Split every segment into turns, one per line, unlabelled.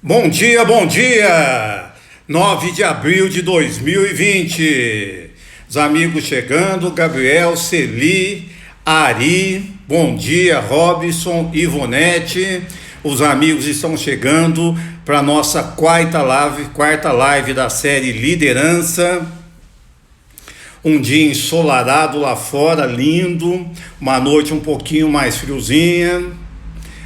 Bom dia, bom dia! 9 de abril de 2020. Os amigos chegando, Gabriel, Celi, Ari, bom dia, Robson, Ivonete. Os amigos estão chegando para a nossa quarta live da série Liderança. Um dia ensolarado lá fora, lindo, uma noite um pouquinho mais friozinha.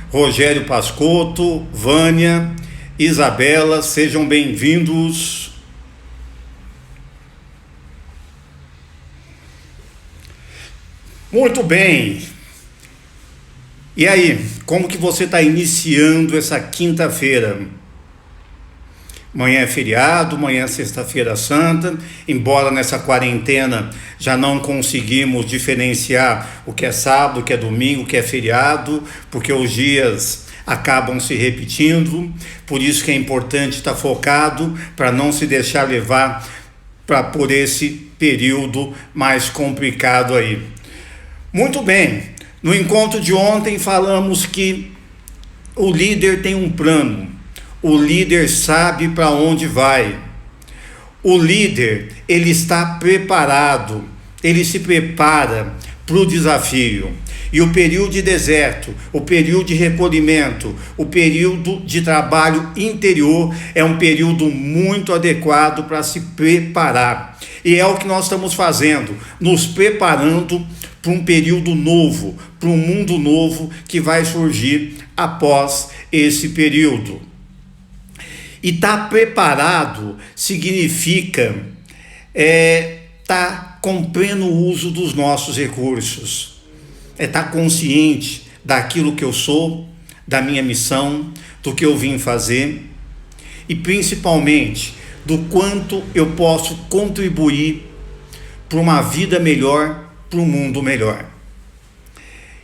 Rogério Pascotto, Vânia, Isabela, sejam bem-vindos. Muito bem. E aí, como que você está iniciando essa quinta-feira? Amanhã é feriado, amanhã é sexta-feira santa, embora nessa quarentena já não conseguimos diferenciar o que é sábado, o que é domingo, o que é feriado, porque os dias acabam se repetindo, por isso que é importante estar focado para não se deixar levar por esse período mais complicado aí. Muito bem, no encontro de ontem falamos que o líder tem um plano. O líder sabe para onde vai. O líder, ele está preparado, ele se prepara para o desafio. E o período de deserto, o período de recolhimento, o período de trabalho interior é um período muito adequado para se preparar. E é o que nós estamos fazendo, nos preparando para um período novo, para um mundo novo que vai surgir após esse período. E estar preparado significa estar com pleno uso dos nossos recursos. É estar consciente daquilo que eu sou, da minha missão, do que eu vim fazer e principalmente do quanto eu posso contribuir para uma vida melhor, para um mundo melhor.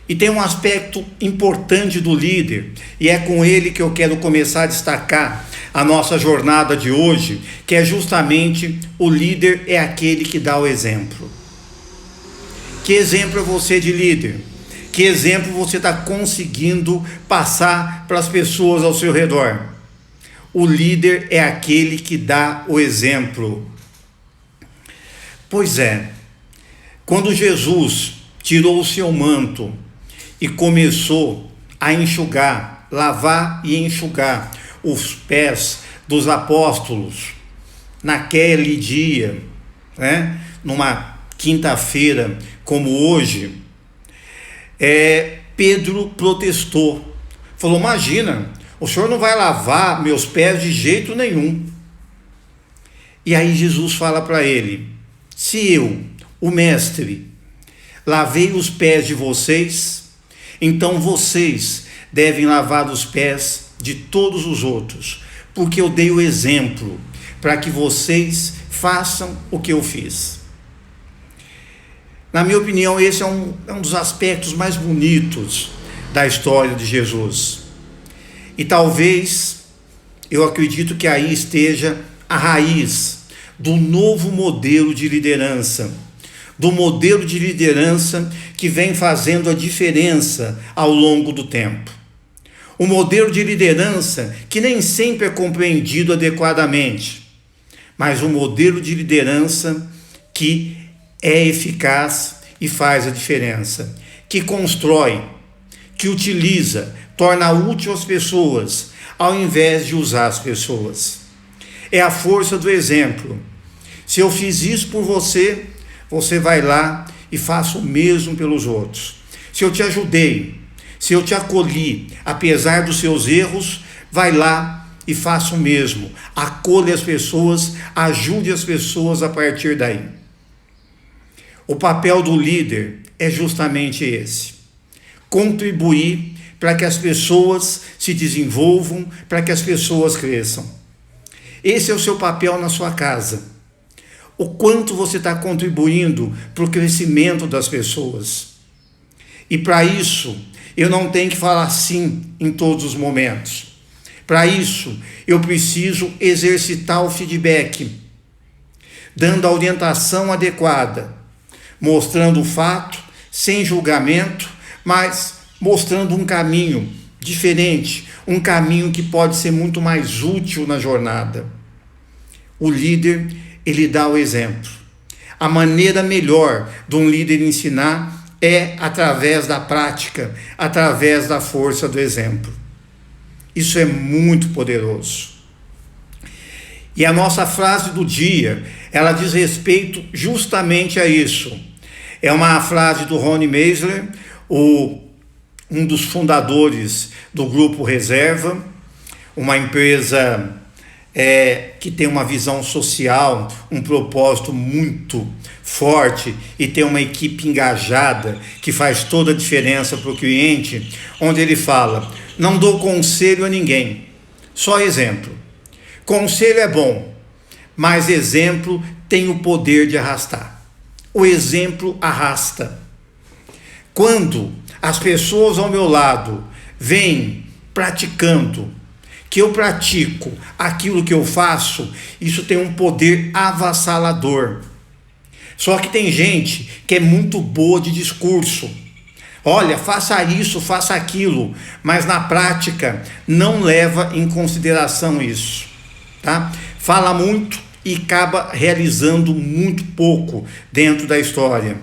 E tem um aspecto importante do líder, e é com ele que eu quero começar a destacar a nossa jornada de hoje, que é justamente o líder é aquele que dá o exemplo. Que exemplo é você de líder? Que exemplo você está conseguindo passar para as pessoas ao seu redor? O líder é aquele que dá o exemplo. Pois é, quando Jesus tirou o seu manto e começou a enxugar, lavar e enxugar os pés dos apóstolos naquele dia, numa quinta-feira como hoje, Pedro protestou, falou: imagina, o senhor não vai lavar meus pés de jeito nenhum. E aí Jesus fala para ele: se eu, o mestre, lavei os pés de vocês, então vocês devem lavar os pés de todos os outros, porque eu dei o exemplo para que vocês façam o que eu fiz. Na minha opinião, esse é um dos aspectos mais bonitos da história de Jesus. E talvez, eu acredito que aí esteja a raiz do novo modelo de liderança, do modelo de liderança que vem fazendo a diferença ao longo do tempo. Um modelo de liderança que nem sempre é compreendido adequadamente, mas um modelo de liderança que é eficaz e faz a diferença, que constrói, que utiliza, torna útil as pessoas, ao invés de usar as pessoas. É a força do exemplo. Se eu fiz isso por você, você vai lá e faça o mesmo pelos outros. Se eu te ajudei, se eu te acolhi, apesar dos seus erros, vai lá e faça o mesmo. Acolha as pessoas, ajude as pessoas a partir daí. O papel do líder é justamente esse: contribuir para que as pessoas se desenvolvam, para que as pessoas cresçam. Esse é o seu papel na sua casa. O quanto você está contribuindo para o crescimento das pessoas. E para isso, eu não tenho que falar sim em todos os momentos. Para isso, eu preciso exercitar o feedback, dando a orientação adequada, mostrando o fato, sem julgamento, mas mostrando um caminho diferente, um caminho que pode ser muito mais útil na jornada. O líder, ele dá o exemplo. A maneira melhor de um líder ensinar é através da prática, através da força do exemplo. Isso é muito poderoso. E a nossa frase do dia, ela diz respeito justamente a isso. É uma frase do Rony Meisler, um dos fundadores do Grupo Reserva, uma empresa que tem uma visão social, um propósito muito forte e tem uma equipe engajada que faz toda a diferença para o cliente, onde ele fala: não dou conselho a ninguém, só exemplo. Conselho é bom, mas exemplo tem o poder de arrastar. O exemplo arrasta. Quando as pessoas ao meu lado vêm praticando, que eu pratico aquilo que eu faço, isso tem um poder avassalador. Só que tem gente que é muito boa de discurso. Olha, faça isso, faça aquilo, mas na prática não leva em consideração isso, tá? Fala muito e acaba realizando muito pouco dentro da história.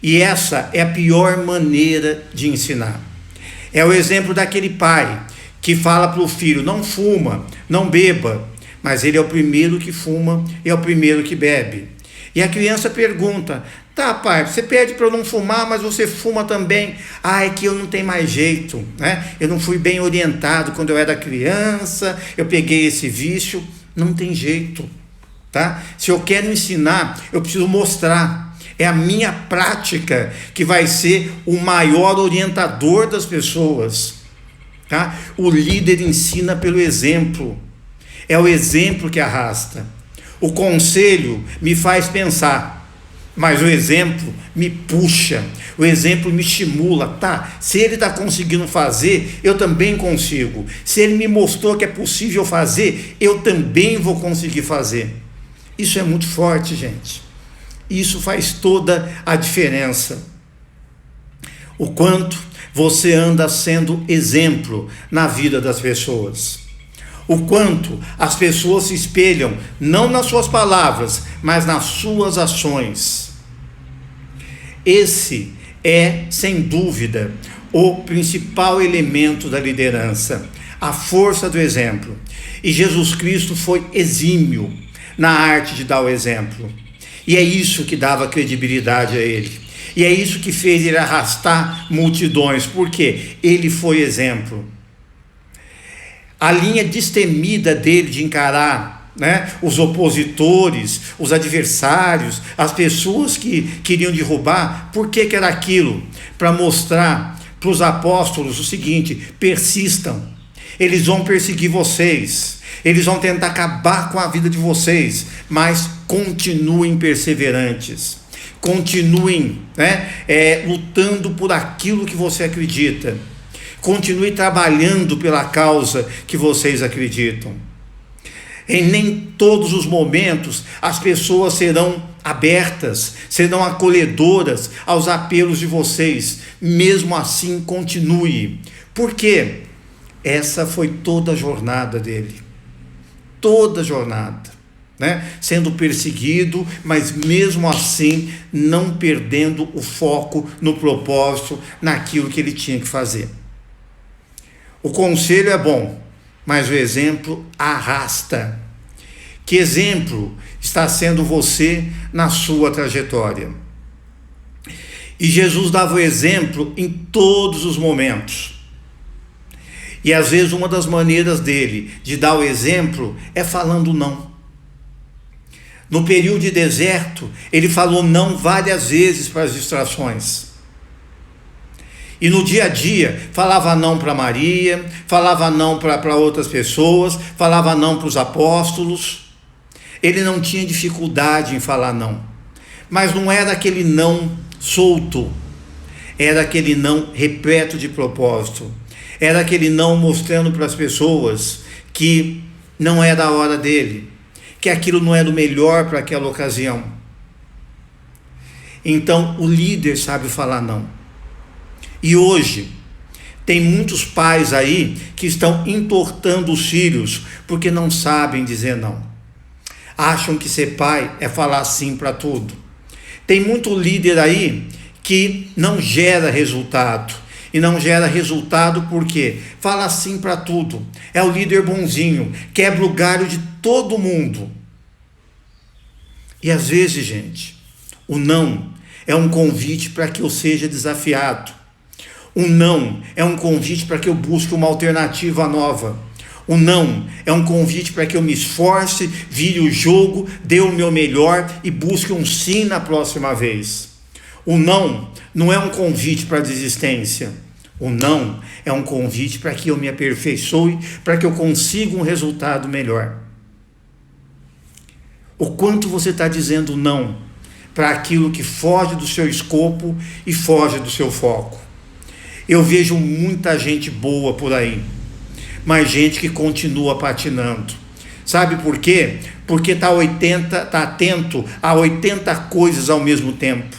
E essa é a pior maneira de ensinar. É o exemplo daquele pai que fala para o filho: não fuma, não beba, mas ele é o primeiro que fuma e é o primeiro que bebe. E a criança pergunta: tá, pai, você pede para eu não fumar, mas você fuma também. Ah, é que eu não tenho mais jeito, né? Eu não fui bem orientado quando eu era criança, eu peguei esse vício. Não tem jeito, tá? Se eu quero ensinar, eu preciso mostrar. É a minha prática que vai ser o maior orientador das pessoas, tá? O líder ensina pelo exemplo. É o exemplo que arrasta. O conselho me faz pensar, mas o exemplo me puxa, o exemplo me estimula, tá? Se ele está conseguindo fazer, eu também consigo. Se ele me mostrou que é possível fazer, eu também vou conseguir fazer. Isso é muito forte, gente. Isso faz toda a diferença. O quanto você anda sendo exemplo na vida das pessoas. O quanto as pessoas se espelham, não nas suas palavras, mas nas suas ações. Esse é, sem dúvida, o principal elemento da liderança, a força do exemplo. E Jesus Cristo foi exímio na arte de dar o exemplo. E é isso que dava credibilidade a ele. E é isso que fez ele arrastar multidões, porque ele foi exemplo. A linha destemida dele de encarar, né, os opositores, os adversários, as pessoas que queriam derrubar, por que era aquilo? Para mostrar para os apóstolos o seguinte: persistam, eles vão perseguir vocês, eles vão tentar acabar com a vida de vocês, mas continuem perseverantes, continuem, né, lutando por aquilo que você acredita, continue trabalhando pela causa que vocês acreditam. Em nem todos os momentos as pessoas serão abertas, serão acolhedoras aos apelos de vocês. Mesmo assim, continue. Por quê? Essa foi toda a jornada dele. Toda a jornada, né? Sendo perseguido, mas mesmo assim não perdendo o foco no propósito, naquilo que ele tinha que fazer. O conselho é bom, mas o exemplo arrasta. Que exemplo está sendo você na sua trajetória? E Jesus dava o exemplo em todos os momentos. E às vezes uma das maneiras dele de dar o exemplo é falando não. No período de deserto, ele falou não várias vezes para as distrações. E no dia a dia, falava não para Maria, falava não para outras pessoas, falava não para os apóstolos. Ele não tinha dificuldade em falar não. Mas não era aquele não solto, era aquele não repleto de propósito. Era aquele não mostrando para as pessoas que não era a hora dele, que aquilo não era o melhor para aquela ocasião. Então, o líder sabe falar não. E hoje, Tem muitos pais aí que estão entortando os filhos porque não sabem dizer não. Acham que ser pai é falar sim para tudo. Tem muito líder aí que não gera resultado. E não gera resultado porque fala sim para tudo. É o líder bonzinho, quebra o galho de todo mundo. E às vezes, gente, o não é um convite para que eu seja desafiado. O não é um convite para que eu busque uma alternativa nova. O não é um convite para que eu me esforce, vire o jogo, dê o meu melhor e busque um sim na próxima vez. O não é um convite para a desistência. O não é um convite para que eu me aperfeiçoe, para que eu consiga um resultado melhor. O quanto você está dizendo não para aquilo que foge do seu escopo e foge do seu foco. Eu vejo muita gente boa por aí, mas gente que continua patinando. Sabe por quê? Porque está atento a 80 coisas ao mesmo tempo.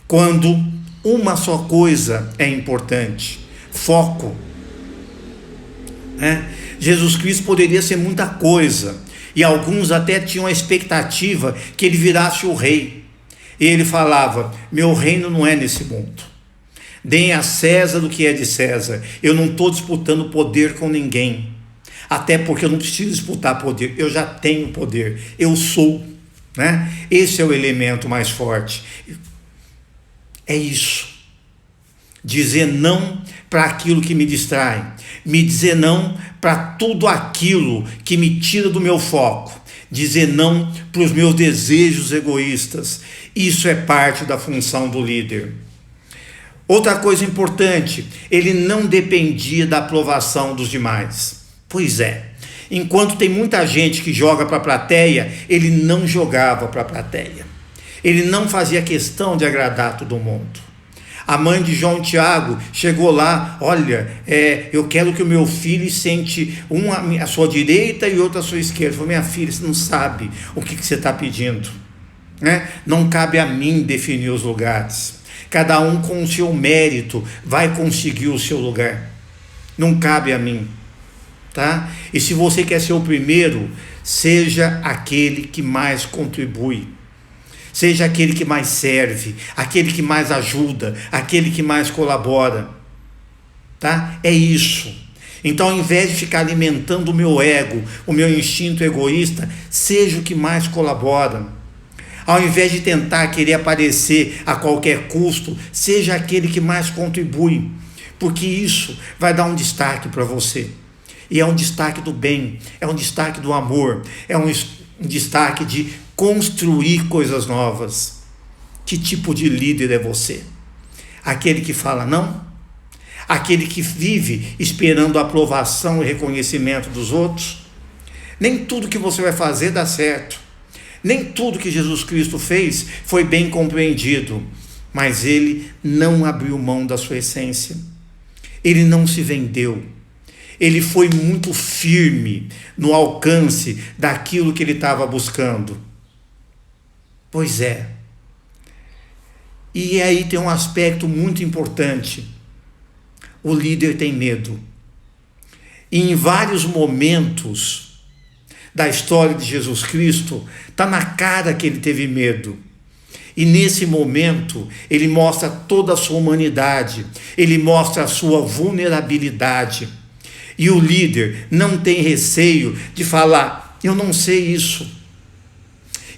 Quando uma só coisa é importante, foco. Jesus Cristo poderia ser muita coisa, e alguns até tinham a expectativa que ele virasse o rei. E ele falava: meu reino não é nesse mundo. Deem a César do que é de César. Eu não estou disputando poder com ninguém. Até porque eu não preciso disputar poder. Eu já tenho poder. Eu sou. Esse é o elemento mais forte. É isso. Dizer não para aquilo que me distrai. Me dizer não para tudo aquilo que me tira do meu foco. Dizer não para os meus desejos egoístas. Isso é parte da função do líder. Outra coisa importante, ele não dependia da aprovação dos demais. Pois é, enquanto tem muita gente que joga para a plateia, ele não jogava para a plateia. Ele não fazia questão de agradar todo mundo. A mãe de João e Tiago chegou lá: olha, eu quero que o meu filho sente um à sua direita e outro à sua esquerda. Falei: minha filha, você não sabe o que você está pedindo. Não cabe a mim definir os lugares. Cada um com o seu mérito vai conseguir o seu lugar. Não cabe a mim. Tá? E se você quer ser o primeiro, seja aquele que mais contribui. Seja aquele que mais serve, aquele que mais ajuda, aquele que mais colabora. Tá? É isso. Então, ao invés de ficar alimentando o meu ego, o meu instinto egoísta, seja o que mais colabora. Ao invés de tentar querer aparecer a qualquer custo, seja aquele que mais contribui, porque isso vai dar um destaque para você. E é um destaque do bem, é um destaque do amor, é um destaque de construir coisas novas. Que tipo de líder é você? Aquele que fala não? Aquele que vive esperando a aprovação e reconhecimento dos outros? Nem tudo que você vai fazer dá certo. Nem tudo que Jesus Cristo fez foi bem compreendido, mas ele não abriu mão da sua essência. Ele não se vendeu. Ele foi muito firme no alcance daquilo que ele estava buscando. Pois é. E aí tem um aspecto muito importante. O líder tem medo. E em vários momentos da história de Jesus Cristo, está na cara que ele teve medo. E nesse momento, ele mostra toda a sua humanidade, ele mostra a sua vulnerabilidade. E o líder não tem receio de falar: eu não sei isso,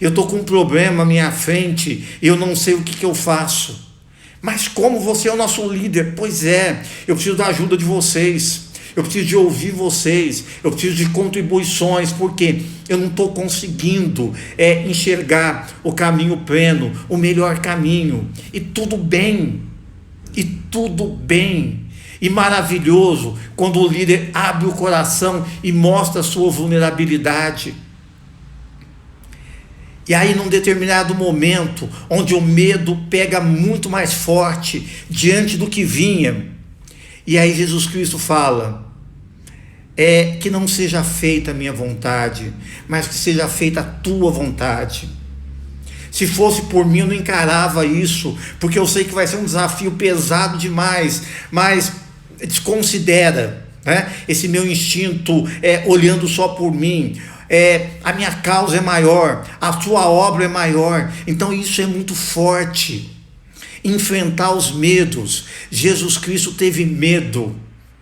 eu estou com um problema à minha frente, eu não sei o que eu faço. Mas como você é o nosso líder? Pois é, eu preciso da ajuda de vocês. Eu preciso de ouvir vocês, eu preciso de contribuições, porque eu não estou conseguindo enxergar o caminho pleno, o melhor caminho. E tudo bem, e maravilhoso quando o líder abre o coração e mostra a sua vulnerabilidade. E aí, num determinado momento, onde o medo pega muito mais forte diante do que vinha, e aí Jesus Cristo fala: que não seja feita a minha vontade, mas que seja feita a tua vontade. Se fosse por mim, eu não encarava isso, porque eu sei que vai ser um desafio pesado demais, mas desconsidera, né? Esse meu instinto olhando só por mim. A minha causa é maior, a sua obra é maior. Então isso é muito forte. Enfrentar os medos. Jesus Cristo teve medo,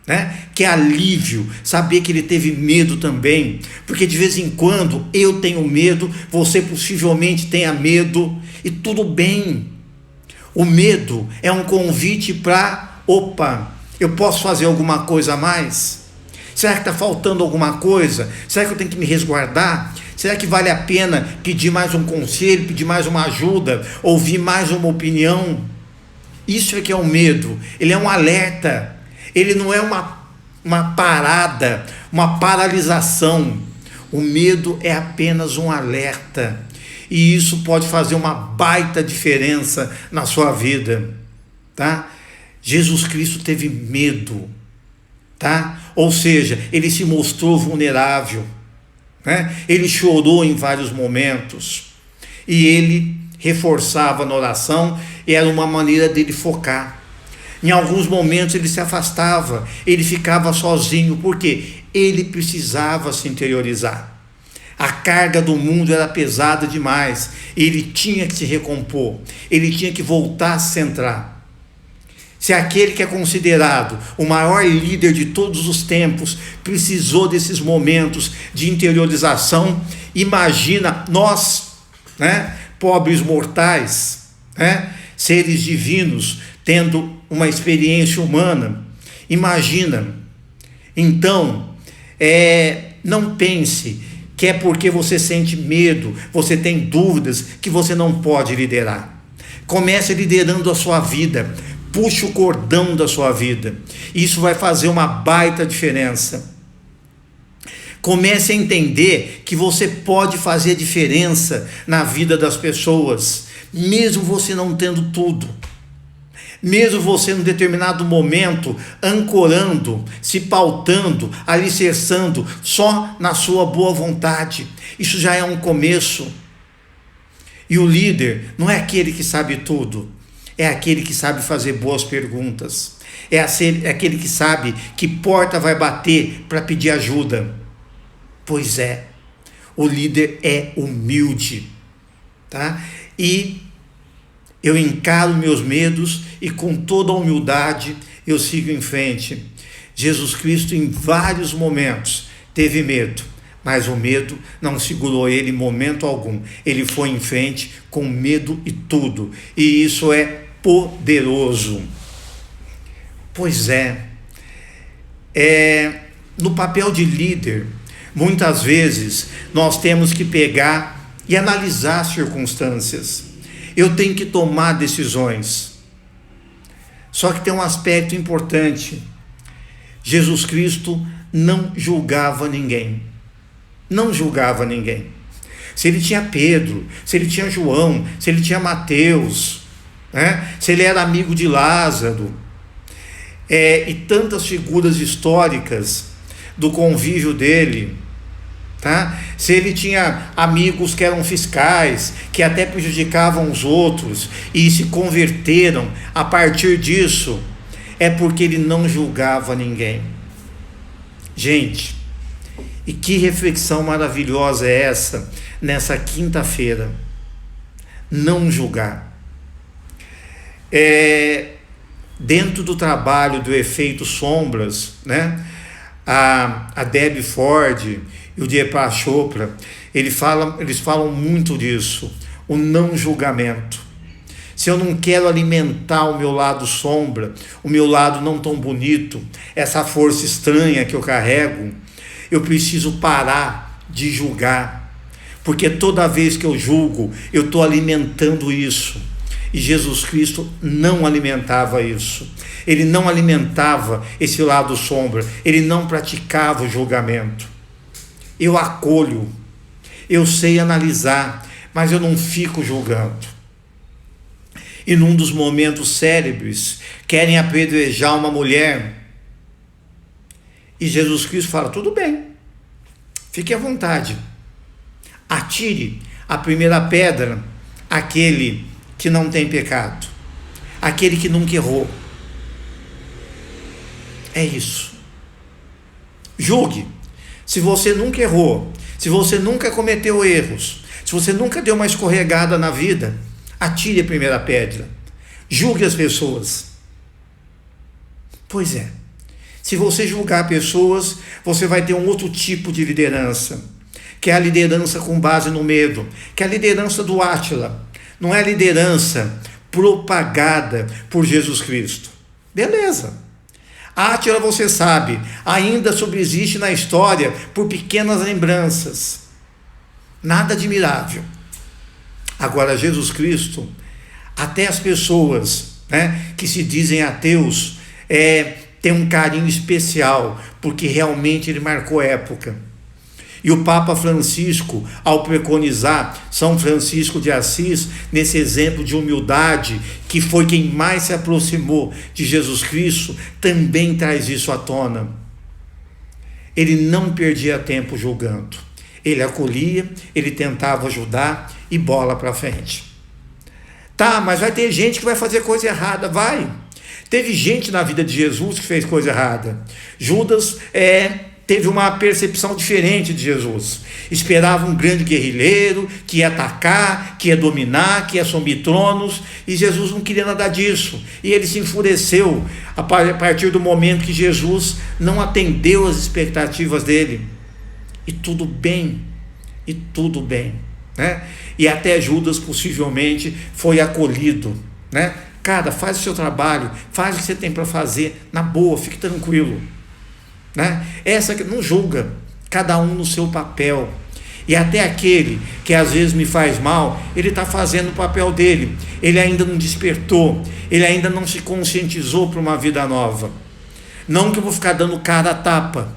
né? Que alívio saber que ele teve medo também, porque de vez em quando eu tenho medo, você possivelmente tenha medo, e tudo bem. O medo é um convite para, opa, eu posso fazer alguma coisa a mais? Será que está faltando alguma coisa? Será que eu tenho que me resguardar? Será que vale a pena pedir mais um conselho, pedir mais uma ajuda, ouvir mais uma opinião? Isso é que é o medo. Ele é um alerta. Ele não é uma parada, uma paralisação. O medo é apenas um alerta. E isso pode fazer uma baita diferença na sua vida, tá? Jesus Cristo teve medo, tá? Ou seja, ele se mostrou vulnerável, né? Ele chorou em vários momentos e ele reforçava na oração, e era uma maneira dele focar. Em alguns momentos ele se afastava, ele ficava sozinho, porque ele precisava se interiorizar. A carga do mundo era pesada demais, ele tinha que se recompor, ele tinha que voltar a se centrar. Se aquele que é considerado o maior líder de todos os tempos precisou desses momentos de interiorização, imagina nós, né, pobres mortais, né, seres divinos, tendo uma experiência humana. Imagina. Então, não pense que é porque você sente medo, você tem dúvidas, que você não pode liderar. Comece liderando a sua vida. Puxe o cordão da sua vida. Isso vai fazer uma baita diferença. Comece a entender que você pode fazer diferença na vida das pessoas, mesmo você não tendo tudo. Mesmo você, em determinado momento, ancorando, se pautando, alicerçando só na sua boa vontade. Isso já é um começo. E o líder não é aquele que sabe tudo, é aquele que sabe fazer boas perguntas. É aquele que sabe que porta vai bater para pedir ajuda. Pois é, o líder é humilde, tá? E eu encaro meus medos e com toda a humildade eu sigo em frente. Jesus Cristo em vários momentos teve medo, mas o medo não segurou ele em momento algum. Ele foi em frente com medo e tudo, e isso é poderoso. Pois no papel de líder, muitas vezes nós temos que pegar e analisar as circunstâncias. Eu tenho que tomar decisões. Só que tem um aspecto importante. Jesus Cristo não julgava ninguém. Não julgava ninguém. Se ele tinha Pedro, se ele tinha João, se ele tinha Mateus, né? Se ele era amigo de Lázaro, e tantas figuras históricas do convívio dele, tá? Se ele tinha amigos que eram fiscais, que até prejudicavam os outros e se converteram a partir disso, é porque ele não julgava ninguém. Gente, e que reflexão maravilhosa é essa nessa quinta-feira? Não julgar. Dentro do trabalho do efeito sombras, né? A Debbie Ford e o Deepak Chopra, eles falam muito disso, o não julgamento. Se eu não quero alimentar o meu lado sombra, o meu lado não tão bonito, essa força estranha que eu carrego, eu preciso parar de julgar, porque toda vez que eu julgo, eu estou alimentando isso. E Jesus Cristo não alimentava isso. Ele não alimentava esse lado sombra, ele não praticava o julgamento. Eu acolho, eu sei analisar, mas eu não fico julgando. E num dos momentos célebres, querem apedrejar uma mulher, e Jesus Cristo fala: tudo bem, fique à vontade, atire a primeira pedra àquele que não tem pecado, aquele que nunca errou. É isso. Julgue. Se você nunca errou, se você nunca cometeu erros, se você nunca deu uma escorregada na vida, atire a primeira pedra. Julgue as pessoas. Pois é. Se você julgar pessoas, você vai ter um outro tipo de liderança, que é a liderança com base no medo, que é a liderança do Átila. Não é a liderança propagada por Jesus Cristo. Beleza. Átila, você sabe, ainda subsiste na história por pequenas lembranças. Nada admirável. Agora, Jesus Cristo, até as pessoas, que se dizem ateus, tem um carinho especial, porque realmente ele marcou época. E o Papa Francisco, ao preconizar São Francisco de Assis, nesse exemplo de humildade, que foi quem mais se aproximou de Jesus Cristo, também traz isso à tona. Ele não perdia tempo julgando. Ele acolhia, ele tentava ajudar e bola para frente. Tá, mas vai ter gente que vai fazer coisa errada. Vai. Teve gente na vida de Jesus que fez coisa errada. Judas teve uma percepção diferente de Jesus. Esperava um grande guerrilheiro que ia atacar, que ia dominar, que ia assumir tronos, e Jesus não queria nada disso. E ele se enfureceu a partir do momento que Jesus não atendeu às expectativas dele. E tudo bem, E até Judas possivelmente foi acolhido, Cara, faz o seu trabalho, faz o que você tem para fazer, na boa, fique tranquilo. Essa que não julga, cada um no seu papel. E até aquele que às vezes me faz mal, ele está fazendo o papel dele. Ele ainda não despertou, ele ainda não se conscientizou para uma vida nova. Não que eu vou ficar dando cara a tapa,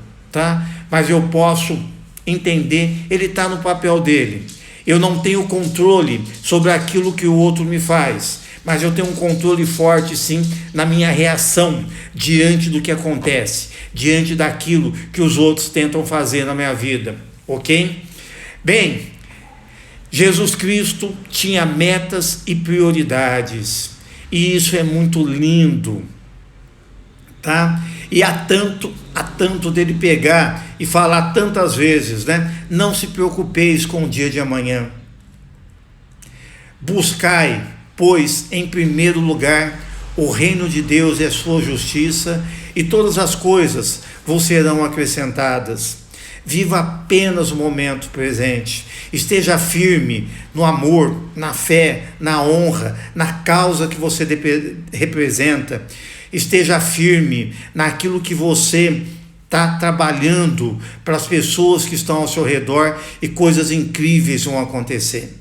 mas eu posso entender, ele está no papel dele. Eu não tenho controle sobre aquilo que o outro me faz, mas eu tenho um controle forte, sim, na minha reação diante do que acontece, diante daquilo que os outros tentam fazer na minha vida, ok? Bem, Jesus Cristo tinha metas e prioridades, e isso é muito lindo, E há tanto dele pegar e falar tantas vezes, Não se preocupeis com o dia de amanhã. Buscai, pois, em primeiro lugar, o reino de Deus e a sua justiça, e todas as coisas vos serão acrescentadas. Viva apenas o momento presente. Esteja firme no amor, na fé, na honra, na causa que você representa. Esteja firme naquilo que você está trabalhando para as pessoas que estão ao seu redor, e coisas incríveis vão acontecer.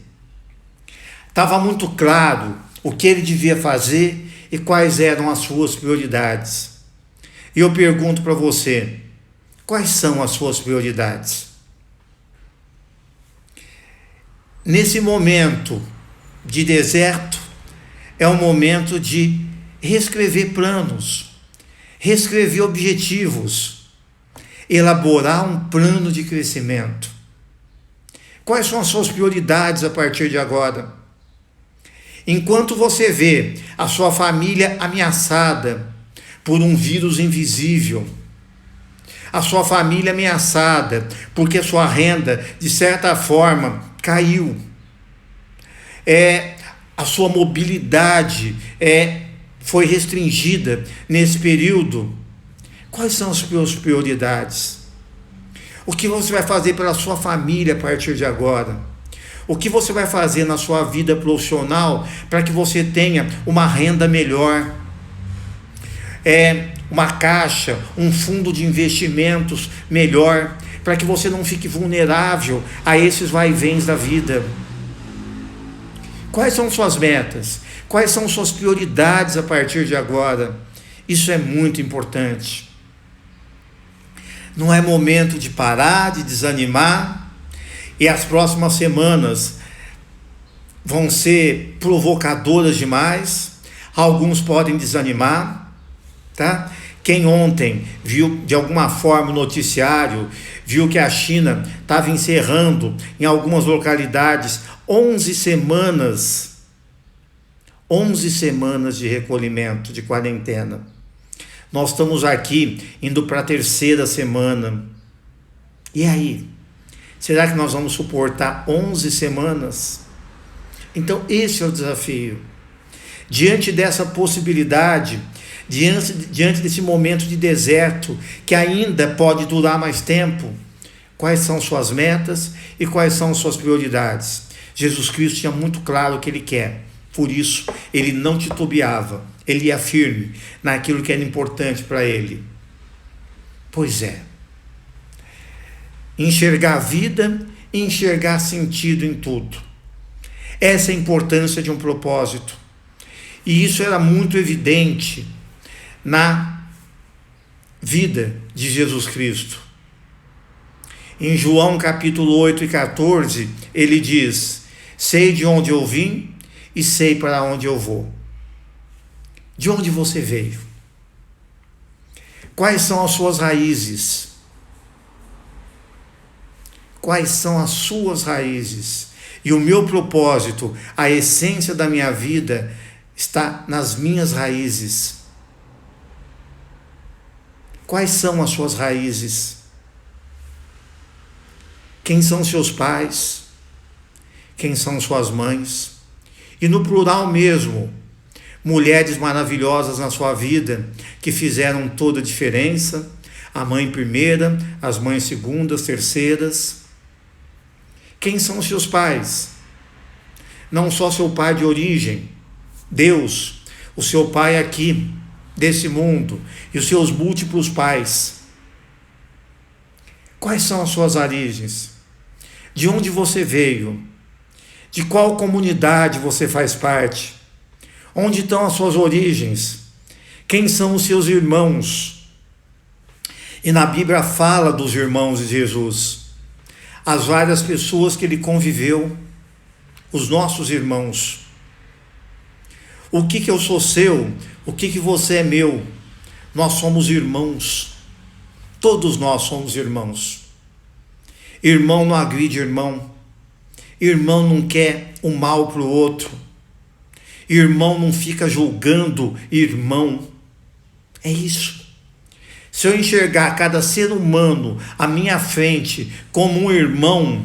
Estava muito claro o que ele devia fazer e quais eram as suas prioridades. E eu pergunto para você, quais são as suas prioridades? Nesse momento de deserto, é um momento de reescrever planos, reescrever objetivos, elaborar um plano de crescimento. Quais são as suas prioridades a partir de agora? Enquanto você vê a sua família ameaçada por um vírus invisível, a sua família ameaçada porque a sua renda, de certa forma, caiu, a sua mobilidade foi restringida nesse período, quais são as suas prioridades? O que você vai fazer pela sua família a partir de agora? O que você vai fazer na sua vida profissional para que você tenha uma renda melhor? Uma caixa, um fundo de investimentos melhor, para que você não fique vulnerável a esses vai-vens da vida. Quais são suas metas? Quais são suas prioridades a partir de agora? Isso é muito importante. Não é momento de parar, de desanimar. E as próximas semanas vão ser provocadoras demais. Alguns podem desanimar, Quem ontem viu de alguma forma o noticiário, viu que a China estava encerrando em algumas localidades 11 semanas de recolhimento, de quarentena. Nós estamos aqui indo para a 3ª semana. E aí? Será que nós vamos suportar 11 semanas? Então esse é o desafio. Diante dessa possibilidade, diante desse momento de deserto, que ainda pode durar mais tempo, quais são suas metas e quais são suas prioridades? Jesus Cristo tinha muito claro o que Ele quer. Por isso, Ele não titubeava. Ele ia firme naquilo que era importante para Ele. Pois é. Enxergar a vida e enxergar sentido em tudo. Essa é a importância de um propósito. E isso era muito evidente na vida de Jesus Cristo. Em João capítulo 8 e 14, ele diz: sei de onde eu vim e sei para onde eu vou. De onde você veio? Quais são as suas raízes? Quais são as suas raízes? E o meu propósito, a essência da minha vida, está nas minhas raízes. Quais são as suas raízes? Quem são seus pais? Quem são suas mães? E no plural mesmo, mulheres maravilhosas na sua vida, que fizeram toda a diferença, a mãe primeira, as mães segundas, terceiras. Quem são seus pais? Não só seu pai de origem, Deus, o seu pai aqui, desse mundo, e os seus múltiplos pais. Quais são as suas origens? De onde você veio? De qual comunidade você faz parte? Onde estão as suas origens? Quem são os seus irmãos? E na Bíblia fala dos irmãos de Jesus, as várias pessoas que ele conviveu, os nossos irmãos. O que eu sou seu? O que você é meu? Nós somos irmãos. Todos nós somos irmãos. Irmão não agride irmão. Irmão não quer o mal para o outro. Irmão não fica julgando irmão. É isso. Se eu enxergar cada ser humano à minha frente como um irmão,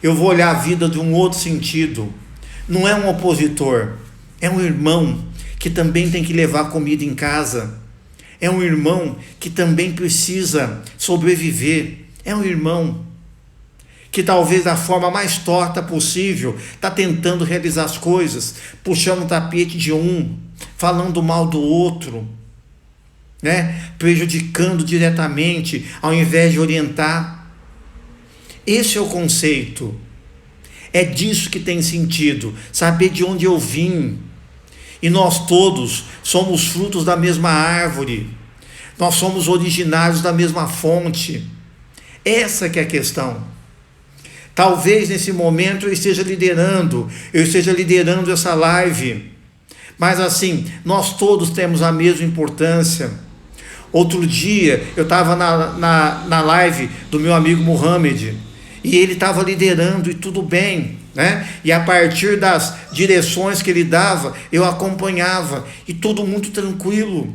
eu vou olhar a vida de um outro sentido. Não é um opositor, é um irmão que também tem que levar comida em casa. É um irmão que também precisa sobreviver. É um irmão que talvez da forma mais torta possível está tentando realizar as coisas, puxando o tapete de um, falando mal do outro, né? Prejudicando diretamente ao invés de orientar. Esse é o conceito. É disso que tem sentido, saber de onde eu vim. E nós todos somos frutos da mesma árvore. Nós somos originários da mesma fonte. Essa que é a questão. Talvez nesse momento eu esteja liderando essa live. Mas assim, nós todos temos a mesma importância. Outro dia eu estava na live do meu amigo Mohamed. E ele estava liderando e tudo bem, né? E a partir das direções que ele dava, eu acompanhava e tudo muito tranquilo.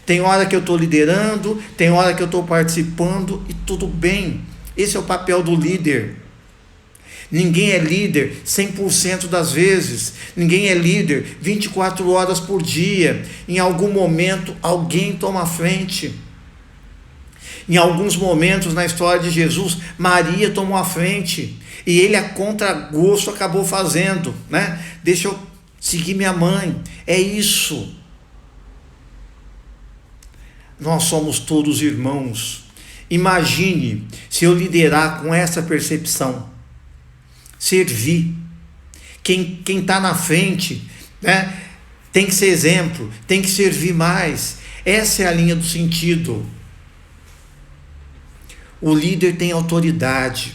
Tem hora que eu estou liderando, tem hora que eu estou participando e tudo bem. Esse é o papel do líder. Ninguém é líder 100% das vezes. Ninguém é líder 24 horas por dia. Em algum momento alguém toma a frente. Em alguns momentos na história de Jesus, Maria tomou a frente e ele a contragosto acabou fazendo, né? Deixa eu seguir minha mãe. É isso. Nós somos todos irmãos. Imagine se eu liderar com essa percepção. Servir. Quem está na frente, né? Tem que ser exemplo, tem que servir mais. Essa é a linha do sentido. O líder tem autoridade.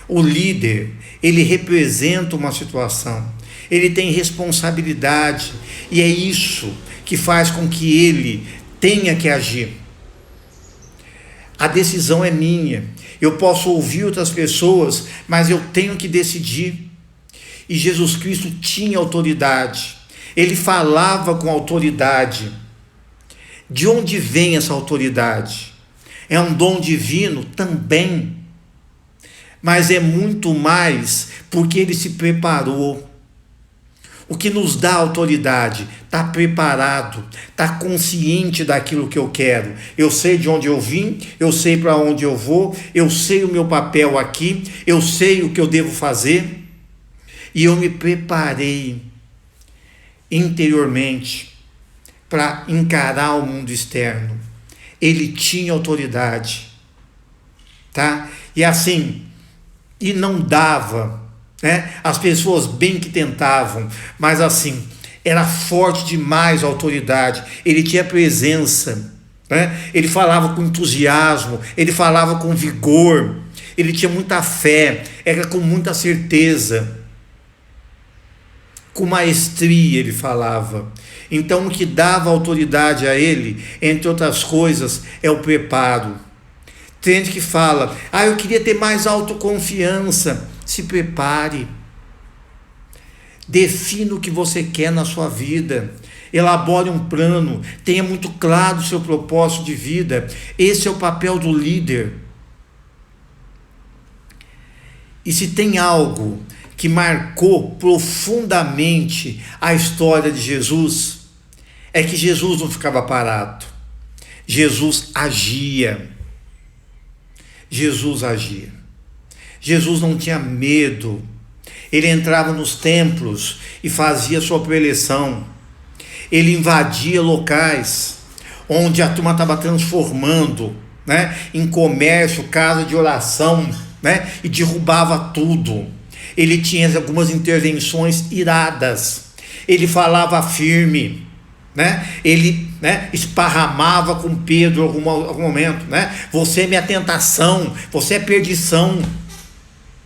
O líder, ele representa uma situação. Ele tem responsabilidade. E é isso que faz com que ele tenha que agir. A decisão é minha. Eu posso ouvir outras pessoas, mas eu tenho que decidir. E Jesus Cristo tinha autoridade. Ele falava com autoridade. De onde vem essa autoridade? É um dom divino também, mas é muito mais porque ele se preparou. O que nos dá autoridade? Está preparado, está consciente daquilo que eu quero. Eu sei de onde eu vim, eu sei para onde eu vou, eu sei o meu papel aqui, eu sei o que eu devo fazer, e eu me preparei interiormente para encarar o mundo externo. Ele tinha autoridade, tá? E assim, e não dava, né? As pessoas bem que tentavam, mas assim, era forte demais a autoridade. Ele tinha presença, né? Ele falava com entusiasmo, ele falava com vigor, ele tinha muita fé, era com muita certeza, com maestria ele falava. Então o que dava autoridade a ele, entre outras coisas, é o preparo. Tem gente que fala, eu queria ter mais autoconfiança. Se prepare. Defina o que você quer na sua vida. Elabore um plano. Tenha muito claro o seu propósito de vida. Esse é o papel do líder. E se tem algo que marcou profundamente a história de Jesus, é que Jesus não ficava parado. Jesus agia. Jesus agia. Jesus não tinha medo. Ele entrava nos templos e fazia sua preleção. Ele invadia locais onde a turma estava transformando, né, em comércio, casa de oração, né, e derrubava tudo. Ele tinha algumas intervenções iradas. Ele falava firme, né? Ele, né, esparramava com Pedro em algum momento, né? Você é minha tentação, você é perdição,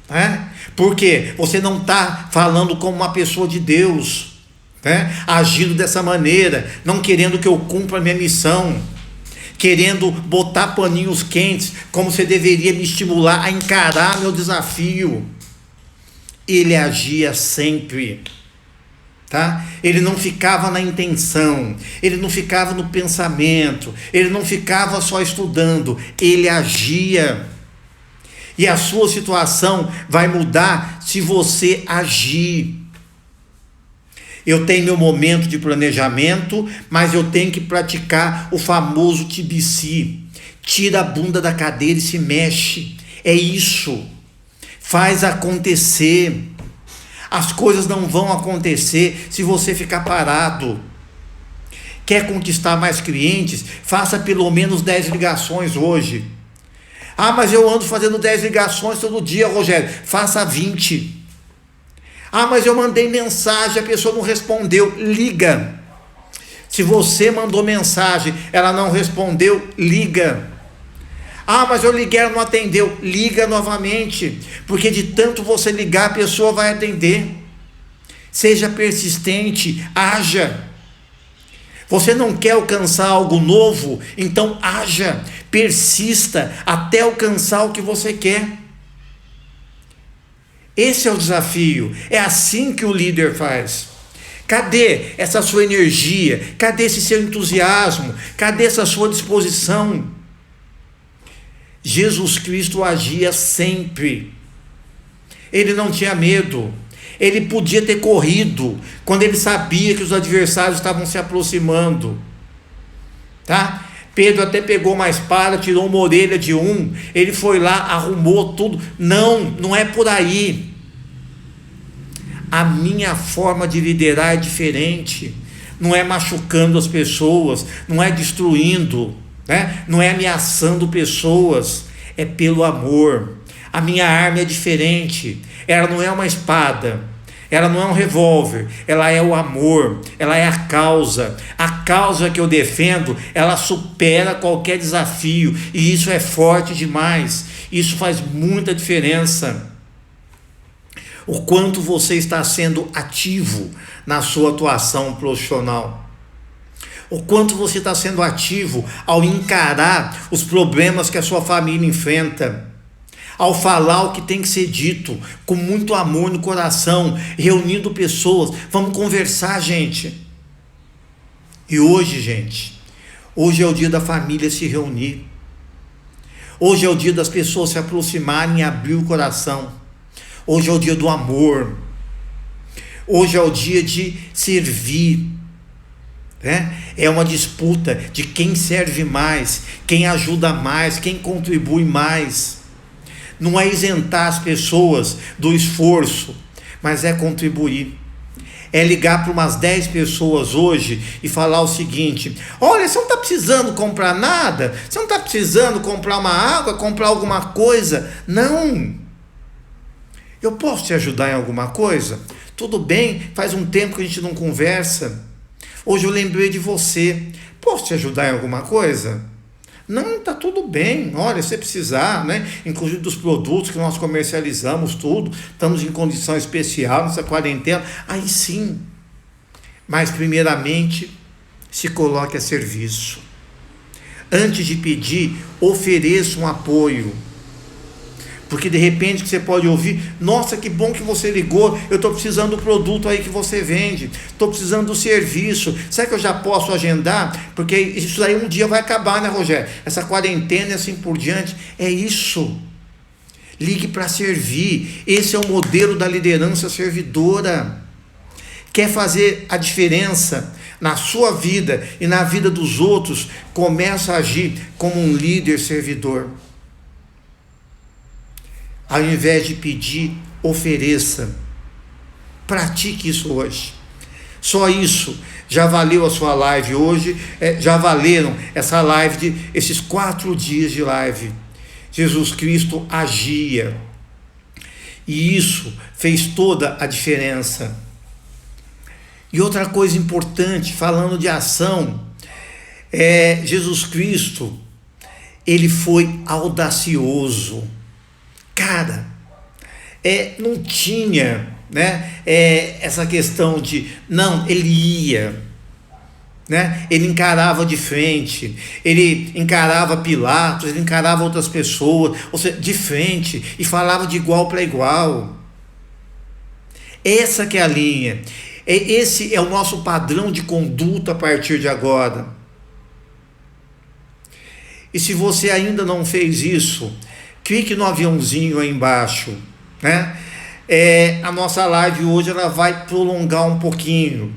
né? Porque você não está falando como uma pessoa de Deus, né? Agindo dessa maneira, não querendo que eu cumpra a minha missão, querendo botar paninhos quentes, como você deveria me estimular a encarar meu desafio. Ele agia sempre, tá? Ele não ficava na intenção, ele não ficava no pensamento, ele não ficava só estudando, ele agia. E a sua situação vai mudar se você agir. Eu tenho meu momento de planejamento, mas eu tenho que praticar o famoso TBC. Tira a bunda da cadeira e se mexe. É isso. Faz acontecer. As coisas não vão acontecer se você ficar parado. Quer conquistar mais clientes? Faça pelo menos 10 ligações hoje. Mas eu ando fazendo 10 ligações todo dia, Rogério. Faça 20. Mas eu mandei mensagem, a pessoa não respondeu. Liga. Se você mandou mensagem, ela não respondeu, liga. Mas eu liguei, ela não atendeu. Liga novamente. Porque de tanto você ligar, a pessoa vai atender. Seja persistente, haja. Você não quer alcançar algo novo? Então haja, persista até alcançar o que você quer. Esse é o desafio. É assim que o líder faz. Cadê essa sua energia? Cadê esse seu entusiasmo? Cadê essa sua disposição? Jesus Cristo agia sempre. Ele não tinha medo. Ele podia ter corrido quando ele sabia que os adversários estavam se aproximando, tá? Pedro até pegou uma espada, tirou uma orelha de um, ele foi lá, arrumou tudo. Não é por aí. A minha forma de liderar é diferente. Não é machucando as pessoas, não é destruindo, né? Não é ameaçando pessoas, é pelo amor. A minha arma é diferente. Ela não é uma espada, ela não é um revólver, ela é o amor, ela é a causa. A causa que eu defendo, ela supera qualquer desafio, e isso é forte demais. Isso faz muita diferença. O quanto você está sendo ativo na sua atuação profissional. O quanto você está sendo ativo ao encarar os problemas que a sua família enfrenta. Ao falar o que tem que ser dito, com muito amor no coração, reunindo pessoas. Vamos conversar, gente. E hoje, gente, Hoje é o dia da família se reunir. Hoje é o dia das pessoas se aproximarem e abrir o coração. Hoje é o dia do amor. Hoje é o dia de servir. É uma disputa de quem serve mais, quem ajuda mais, quem contribui mais. Não é isentar as pessoas do esforço, mas é contribuir. É ligar para umas 10 pessoas hoje e falar o seguinte: olha, você não está precisando comprar nada, você não está precisando comprar uma água, comprar alguma coisa. Não. Eu posso te ajudar em alguma coisa? Tudo bem, faz um tempo que a gente não conversa. Hoje eu lembrei de você. Posso te ajudar em alguma coisa? Não, tá tudo bem. Olha, se precisar, inclusive dos produtos que nós comercializamos, tudo, estamos em condição especial nessa quarentena. Aí sim. Mas primeiramente, se coloque a serviço. Antes de pedir, ofereça um apoio. Porque de repente você pode ouvir: nossa, que bom que você ligou, eu estou precisando do produto aí que você vende, estou precisando do serviço, será que eu já posso agendar? Porque isso aí um dia vai acabar, né, Rogério? Essa quarentena e assim por diante, é isso. Ligue para servir. Esse é o modelo da liderança servidora. Quer fazer a diferença na sua vida e na vida dos outros? Começa a agir como um líder servidor. Ao invés de pedir, ofereça. Pratique isso hoje. Só isso já valeu a sua live hoje, já valeram essa live, esses 4 dias de live. Jesus Cristo agia. E isso fez toda a diferença. E outra coisa importante, falando de ação, Jesus Cristo, ele foi audacioso. Cara, não tinha, essa questão de, não, ele ia, ele encarava de frente, ele encarava Pilatos, ele encarava outras pessoas, ou seja, de frente, e falava de igual para igual. Essa que é a linha, esse é o nosso padrão de conduta a partir de agora. E se você ainda não fez isso, clique no aviãozinho aí embaixo, a nossa live hoje ela vai prolongar um pouquinho,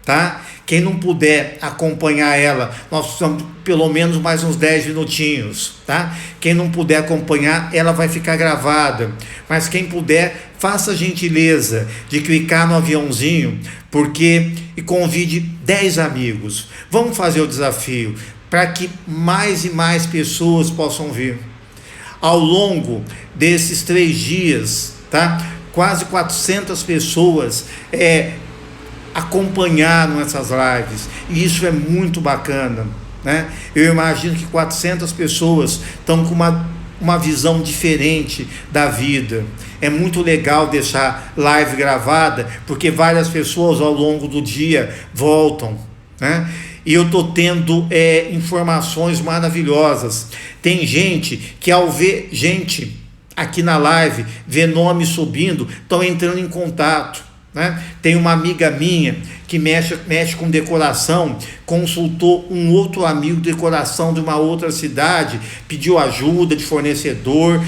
tá? Quem não puder acompanhar ela, nós estamos pelo menos mais uns 10 minutinhos, tá? Quem não puder acompanhar, ela vai ficar gravada, mas quem puder, faça a gentileza de clicar no aviãozinho, e convide 10 amigos. Vamos fazer o desafio, para que mais e mais pessoas possam vir. Ao longo desses 3 dias, tá? Quase 400 pessoas acompanharam essas lives, e isso é muito bacana, Eu imagino que 400 pessoas estão com uma visão diferente da vida. É muito legal deixar live gravada, porque várias pessoas ao longo do dia voltam, E eu estou tendo informações maravilhosas. Tem gente que, ao ver gente aqui na live, ver nome subindo, estão entrando em contato. Tem uma amiga minha que mexe com decoração, consultou um outro amigo de decoração de uma outra cidade, pediu ajuda de fornecedor,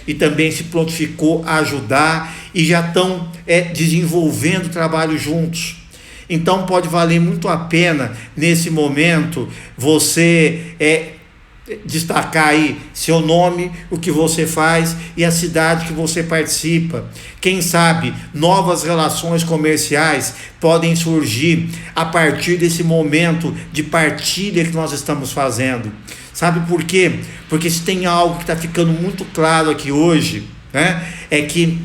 e também se prontificou a ajudar, e já estão desenvolvendo trabalho juntos. Então pode valer muito a pena nesse momento você destacar aí seu nome, o que você faz e a cidade que você participa. Quem sabe novas relações comerciais podem surgir a partir desse momento de partilha que nós estamos fazendo. Sabe por quê? Porque se tem algo que está ficando muito claro aqui hoje, é que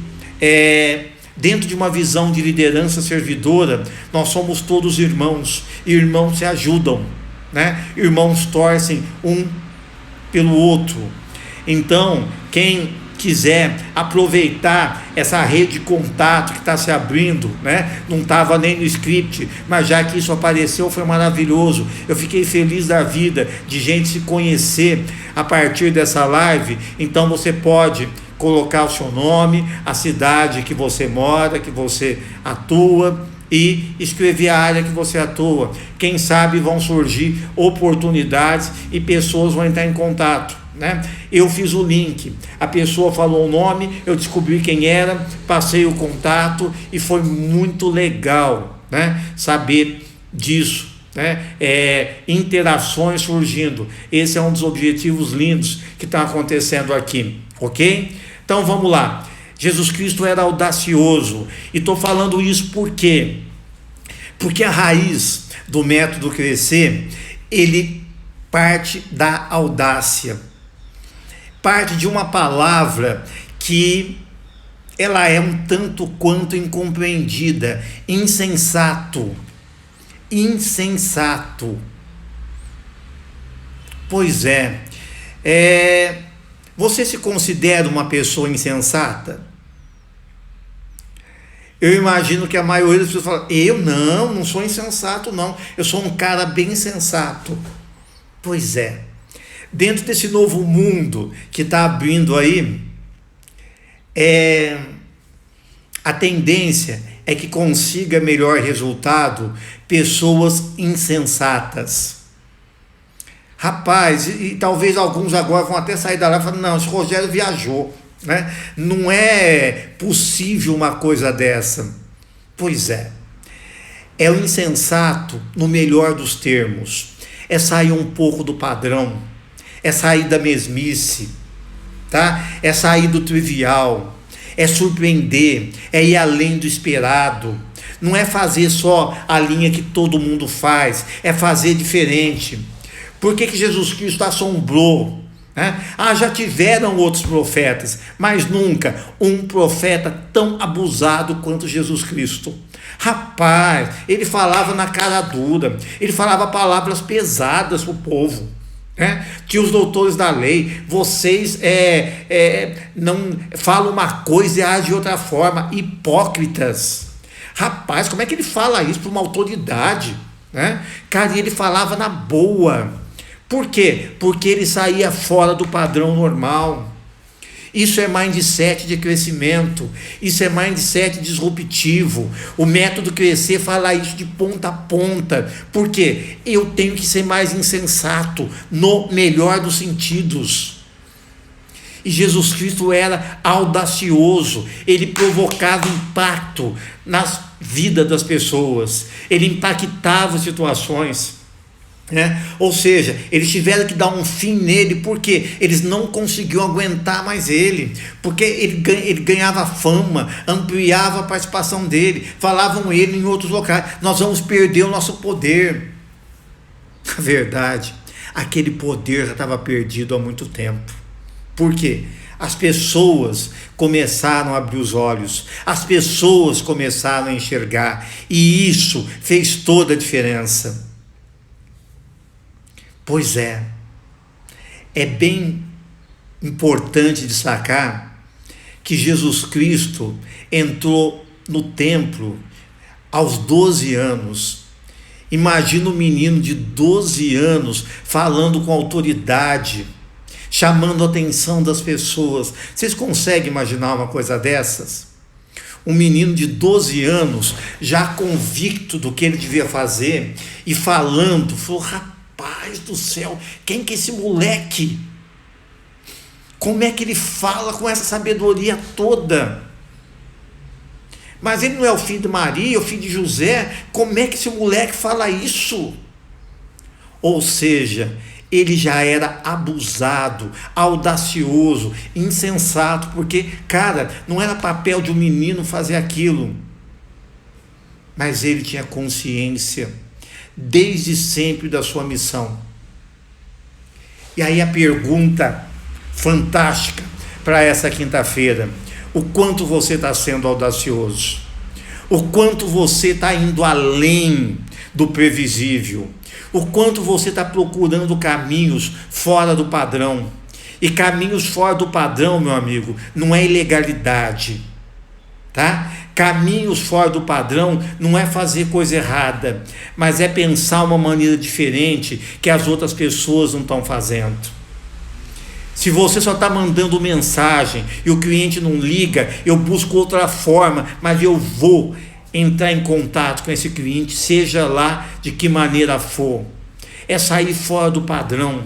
dentro de uma visão de liderança servidora, nós somos todos irmãos, e irmãos se ajudam, Irmãos torcem um pelo outro. Então, quem quiser aproveitar essa rede de contato que está se abrindo, não estava nem no script, mas já que isso apareceu, foi maravilhoso. Eu fiquei feliz da vida de gente se conhecer a partir dessa live. Então você pode colocar o seu nome, a cidade que você mora, que você atua, e escrever a área que você atua. Quem sabe vão surgir oportunidades e pessoas vão entrar em contato, né? Eu fiz o link, a pessoa falou o nome, eu descobri quem era, passei o contato e foi muito legal, né, saber disso, né? Interações surgindo. Esse é um dos objetivos lindos que está acontecendo aqui, ok? Então vamos lá. Jesus Cristo era audacioso, e estou falando isso por quê? Porque a raiz do método Crescer, ele parte da audácia, parte de uma palavra que ela é um tanto quanto incompreendida, insensato. Pois você se considera uma pessoa insensata? Eu imagino que a maioria das pessoas fala, eu não sou insensato não, eu sou um cara bem sensato. Pois dentro desse novo mundo que está abrindo aí, a tendência é que consiga melhor resultado pessoas insensatas. Rapaz, e talvez alguns agora vão até sair da lá e falar, não, esse Rogério viajou, né? Não é possível uma coisa dessa. Pois é o insensato no melhor dos termos, é sair um pouco do padrão, é sair da mesmice, tá? É sair do trivial, é surpreender, é ir além do esperado, não é fazer só a linha que todo mundo faz, é fazer diferente. Por que Jesus Cristo assombrou? Já tiveram outros profetas, mas nunca um profeta tão abusado quanto Jesus Cristo. Rapaz, ele falava na cara dura, ele falava palavras pesadas para o povo. Tinha os doutores da lei, vocês não falam uma coisa e agem de outra forma, hipócritas. Rapaz, como é que ele fala isso para uma autoridade? Cara, ele falava na boa. Por quê? Porque ele saía fora do padrão normal. Isso é mindset de crescimento, isso é mindset disruptivo. O método Crescer fala isso de ponta a ponta. Por quê? Eu tenho que ser mais insensato, no melhor dos sentidos. E Jesus Cristo era audacioso, ele provocava impacto nas vidas das pessoas, ele impactava situações. Ou seja, eles tiveram que dar um fim nele, porque eles não conseguiam aguentar mais ele, porque ele ganhava fama, ampliava a participação dele, falavam ele em outros locais, nós vamos perder o nosso poder. Na verdade, aquele poder já estava perdido há muito tempo. Por quê? As pessoas começaram a abrir os olhos, as pessoas começaram a enxergar, e isso fez toda a diferença. Pois é bem importante destacar que Jesus Cristo entrou no templo aos 12 anos. Imagina um menino de 12 anos falando com autoridade, chamando a atenção das pessoas. Vocês conseguem imaginar uma coisa dessas? Um menino de 12 anos, já convicto do que ele devia fazer, e falando, falou, rapaz do céu, quem que é esse moleque? Como é que ele fala com essa sabedoria toda? Mas ele não é o filho de Maria, o filho de José? Como é que esse moleque fala isso? Ou seja, ele já era abusado, audacioso, insensato, porque, cara, não era papel de um menino fazer aquilo. Mas ele tinha consciência, desde sempre, da sua missão. E aí a pergunta fantástica para essa quinta-feira: o quanto você está sendo audacioso? O quanto você está indo além do previsível? O quanto você está procurando caminhos fora do padrão? E caminhos fora do padrão, meu amigo, não é ilegalidade, tá? Caminhos fora do padrão não é fazer coisa errada, mas é pensar uma maneira diferente que as outras pessoas não estão fazendo. Se você só está mandando mensagem e o cliente não liga, eu busco outra forma, mas eu vou entrar em contato com esse cliente, seja lá de que maneira for. É sair fora do padrão,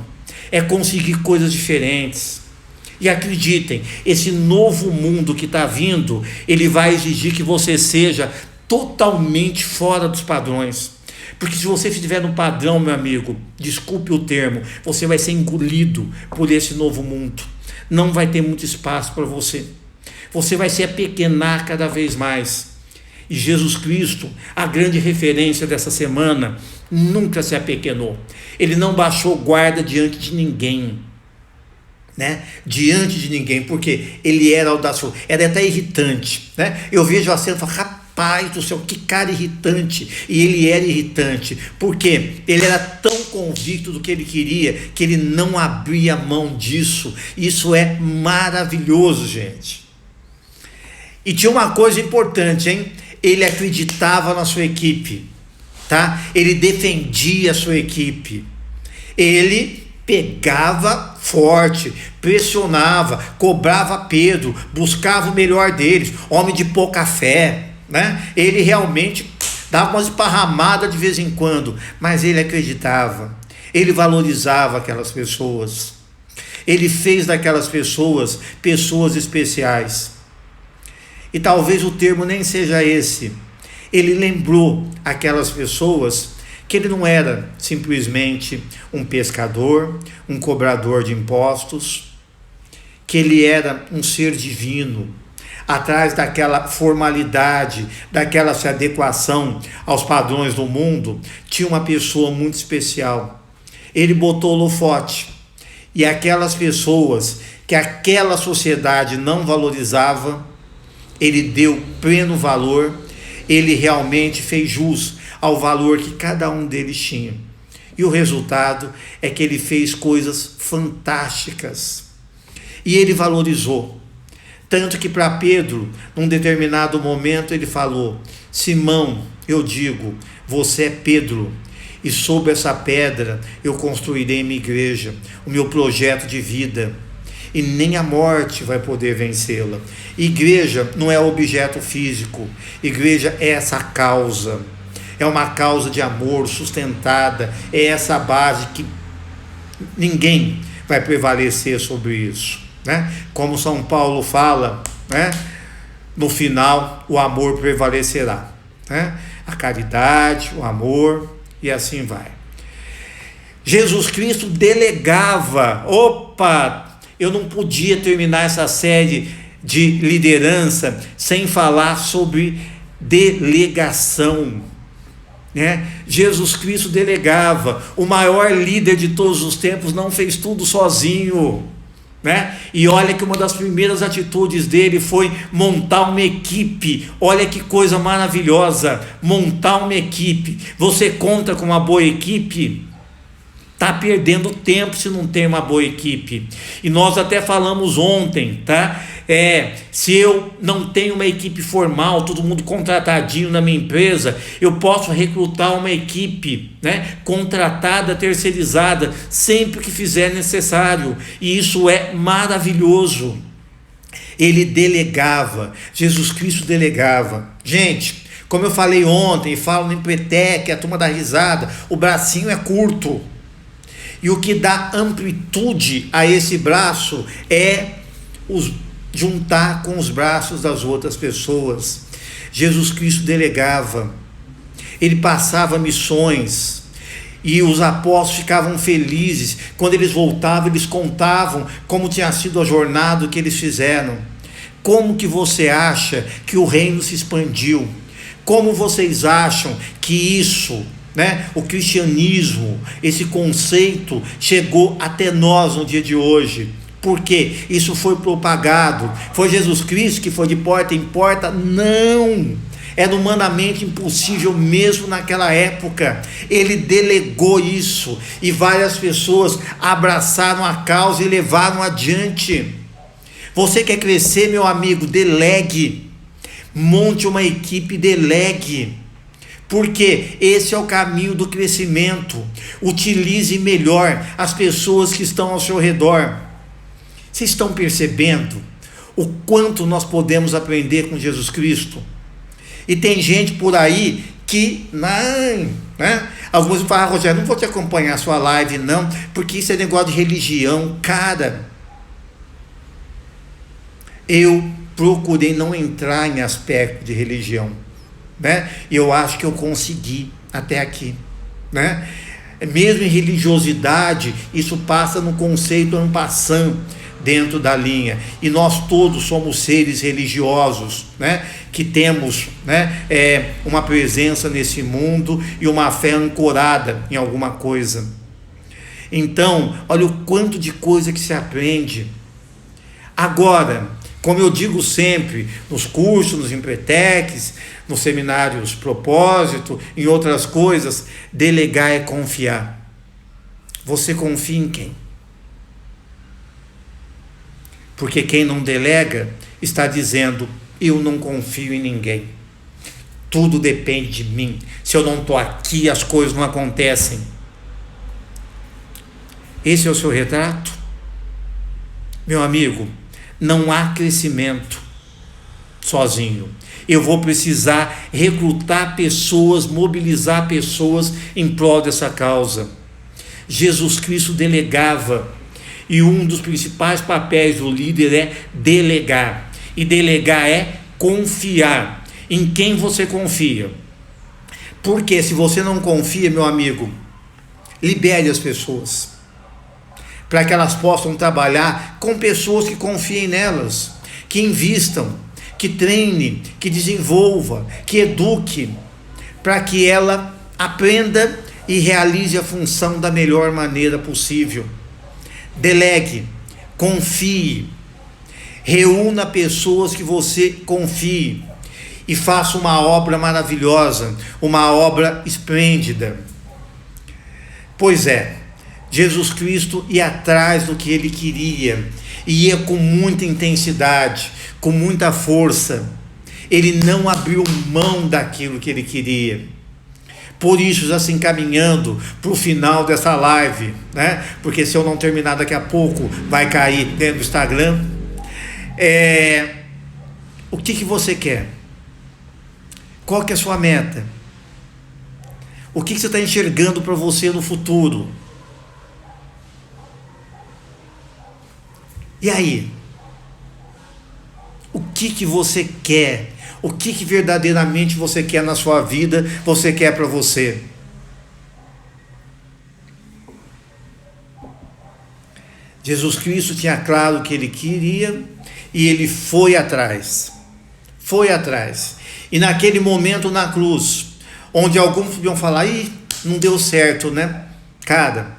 é conseguir coisas diferentes. E acreditem, esse novo mundo que está vindo, ele vai exigir que você seja totalmente fora dos padrões. Porque se você estiver no padrão, meu amigo, desculpe o termo, você vai ser engolido por esse novo mundo. Não vai ter muito espaço para você. Você vai se apequenar cada vez mais. E Jesus Cristo, a grande referência dessa semana, nunca se apequenou. Ele não baixou guarda diante de ninguém. Diante de ninguém, porque ele era audacioso, era até irritante. Eu vejo a cena e falo, rapaz do céu, que cara irritante. E ele era irritante, porque ele era tão convicto do que ele queria, que ele não abria mão disso. Isso é maravilhoso, gente. E tinha uma coisa importante, hein? Ele acreditava na sua equipe, tá? Ele defendia a sua equipe. Ele pegava forte, pressionava, cobrava Pedro, buscava o melhor deles, homem de pouca fé, Ele realmente dava umas esparramadas de vez em quando, mas ele acreditava, ele valorizava aquelas pessoas, ele fez daquelas pessoas pessoas especiais. E talvez o termo nem seja esse. Ele lembrou aquelas pessoas que ele não era simplesmente um pescador, um cobrador de impostos, que ele era um ser divino, atrás daquela formalidade, daquela adequação aos padrões do mundo, tinha uma pessoa muito especial. Ele botou holofote, e aquelas pessoas que aquela sociedade não valorizava, ele deu pleno valor, ele realmente fez jus ao valor que cada um deles tinha. E o resultado é que ele fez coisas fantásticas. E ele valorizou. Tanto que para Pedro, num determinado momento, ele falou, Simão, eu digo, você é Pedro, e sobre essa pedra eu construirei minha igreja, o meu projeto de vida. E nem a morte vai poder vencê-la. Igreja não é objeto físico. Igreja é essa causa. É uma causa de amor sustentada. É essa base que ninguém vai prevalecer sobre isso. Como São Paulo fala, no final o amor prevalecerá. A caridade, o amor e assim vai. Jesus Cristo delegava. Eu não podia terminar essa série de liderança sem falar sobre delegação. Jesus Cristo delegava. O maior líder de todos os tempos não fez tudo sozinho. E olha que uma das primeiras atitudes dele foi montar uma equipe. Olha que coisa maravilhosa, montar uma equipe. Você conta com uma boa equipe? Está perdendo tempo se não tem uma boa equipe. E nós até falamos ontem, se eu não tenho uma equipe formal, todo mundo contratadinho na minha empresa, eu posso recrutar uma equipe, contratada, terceirizada, sempre que fizer necessário. E isso é maravilhoso. Ele delegava, Jesus Cristo delegava. Gente, como eu falei ontem, e falo no Empretec, a turma dá risada, o bracinho é curto. E o que dá amplitude a esse braço é juntar com os braços das outras pessoas. Jesus Cristo delegava, ele passava missões, e os apóstolos ficavam felizes. Quando eles voltavam, eles contavam como tinha sido a jornada que eles fizeram. Como que você acha que o reino se expandiu? Como vocês acham que isso, o cristianismo, esse conceito chegou até nós no dia de hoje? Porque isso foi propagado. Foi Jesus Cristo que foi de porta em porta? Não! Era humanamente impossível mesmo naquela época. Ele delegou isso, e várias pessoas abraçaram a causa e levaram adiante. Você quer crescer, meu amigo? Delegue. Monte uma equipe, delegue. Porque esse é o caminho do crescimento. Utilize melhor as pessoas que estão ao seu redor. Vocês estão percebendo o quanto nós podemos aprender com Jesus Cristo? E tem gente por aí que não, né? Alguns falam: Rogério, não vou te acompanhar a sua live não, porque isso é negócio de religião. Cara, eu procurei não entrar em aspecto de religião, né? E eu acho que eu consegui até aqui, né? Mesmo em religiosidade, isso passa no conceito en passant dentro da linha, e nós todos somos seres religiosos, né? Que temos, né, uma presença nesse mundo e uma fé ancorada em alguma coisa. Então, olha o quanto de coisa que se aprende. Agora, como eu digo sempre, nos cursos, nos empreteques, nos seminários propósito, em outras coisas, delegar é confiar. Você confia em quem? Porque quem não delega está dizendo: eu não confio em ninguém. Tudo depende de mim. Se eu não estou aqui, as coisas não acontecem. Esse é o seu retrato? Meu amigo, não há crescimento sozinho. Eu vou precisar recrutar pessoas, mobilizar pessoas em prol dessa causa. Jesus Cristo delegava, e um dos principais papéis do líder é delegar. E delegar é confiar. Em quem você confia? Porque se você não confia, meu amigo, libere as pessoas, para que elas possam trabalhar com pessoas que confiem nelas, que invistam, que treine, que desenvolva, que eduque, para que ela aprenda e realize a função da melhor maneira possível. Delegue, confie, reúna pessoas que você confie e faça uma obra maravilhosa, uma obra esplêndida. Pois é, Jesus Cristo ia atrás do que ele queria, e ia com muita intensidade, com muita força. Ele não abriu mão daquilo que ele queria. Por isso, já se encaminhando para o final dessa live, né? Porque se eu não terminar daqui a pouco, vai cair dentro do Instagram. O que você quer? Qual que é a sua meta? O que você está enxergando para você no futuro? E aí? O que você quer? O que verdadeiramente você quer na sua vida, você quer para você? Jesus Cristo tinha claro o que ele queria e ele foi atrás. Foi atrás. E naquele momento na cruz, onde alguns podiam falar: ih, não deu certo, né? Cara,